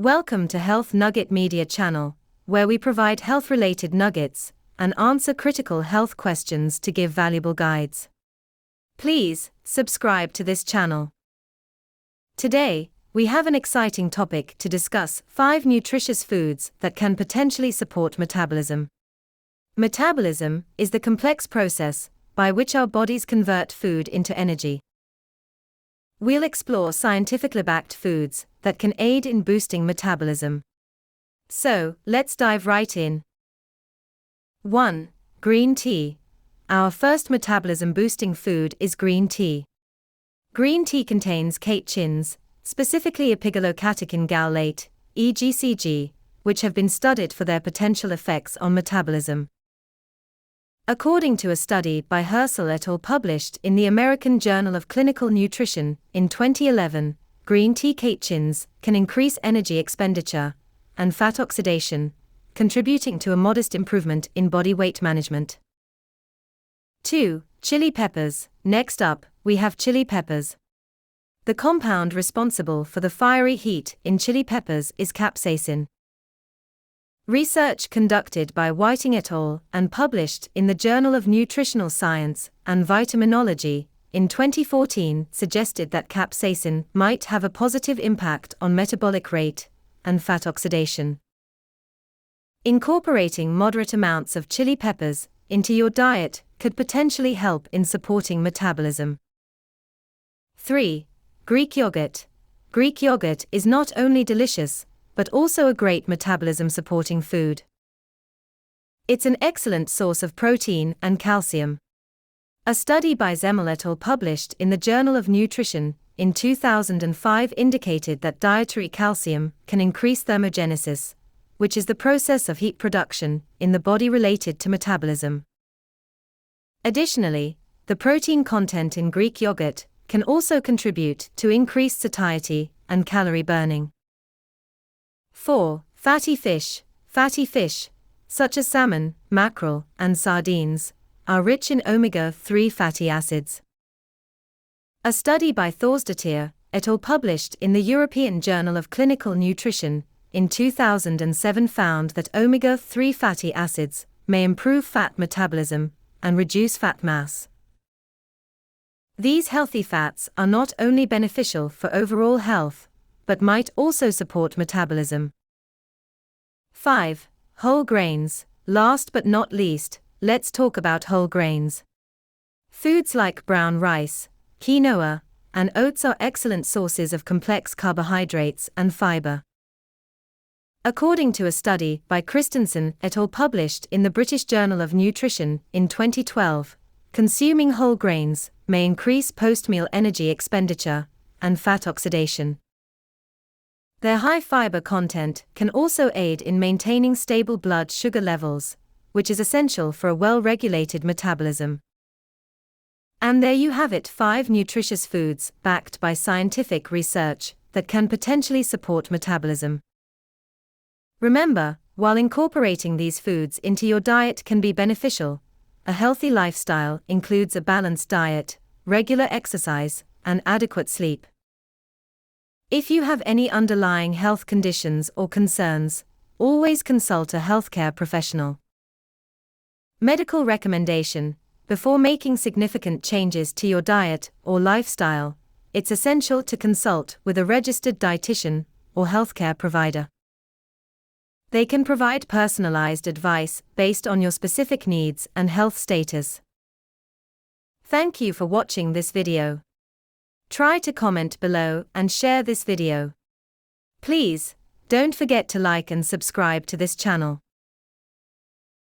Welcome to Health Nugget Media Channel, where we provide health-related nuggets and answer critical health questions to give valuable guides. Please subscribe to this channel. Today, we have an exciting topic to discuss: 5 nutritious foods that can potentially support metabolism. Metabolism is the complex process by which our bodies convert food into energy. We'll explore scientifically backed foods that can aid in boosting metabolism. So, let's dive right in. 1. Green tea. Our first metabolism-boosting food is green tea. Green tea contains catechins, specifically epigallocatechin gallate, EGCG, which have been studied for their potential effects on metabolism. According to a study by Hursel et al. Published in the American Journal of Clinical Nutrition in 2011, green tea catechins can increase energy expenditure and fat oxidation, contributing to a modest improvement in body weight management. 2. Chili peppers. Next up, we have chili peppers. The compound responsible for the fiery heat in chili peppers is capsaicin. Research conducted by Whiting et al. And published in the Journal of Nutritional Science and Vitaminology in 2014 suggested that capsaicin might have a positive impact on metabolic rate and fat oxidation. Incorporating moderate amounts of chili peppers into your diet could potentially help in supporting metabolism. 3. Greek yogurt. Greek yogurt is not only delicious, but also a great metabolism-supporting food. It's an excellent source of protein and calcium. A study by Zemel et al. Published in the Journal of Nutrition in 2005 indicated that dietary calcium can increase thermogenesis, which is the process of heat production in the body related to metabolism. Additionally, the protein content in Greek yogurt can also contribute to increased satiety and calorie burning. 4. Fatty fish. Fatty fish, such as salmon, mackerel, and sardines, are rich in omega-3 fatty acids. A study by Thorsdottir et al. Published in the European Journal of Clinical Nutrition in 2007 found that omega-3 fatty acids may improve fat metabolism and reduce fat mass. These healthy fats are not only beneficial for overall health, but might also support metabolism. 5. Whole grains. Last but not least, let's talk about whole grains. Foods like brown rice, quinoa, and oats are excellent sources of complex carbohydrates and fiber. According to a study by Christensen et al. Published in the British Journal of Nutrition in 2012, consuming whole grains may increase post-meal energy expenditure and fat oxidation. Their high fiber content can also aid in maintaining stable blood sugar levels, which is essential for a well-regulated metabolism. And there you have it, 5 nutritious foods backed by scientific research that can potentially support metabolism. Remember, while incorporating these foods into your diet can be beneficial, a healthy lifestyle includes a balanced diet, regular exercise, and adequate sleep. If you have any underlying health conditions or concerns, always consult a healthcare professional. Medical recommendation. Before making significant changes to your diet or lifestyle, it's essential to consult with a registered dietitian or healthcare provider. They can provide personalized advice based on your specific needs and health status. Thank you for watching this video. Try to comment below and share this video. Please, don't forget to like and subscribe to this channel.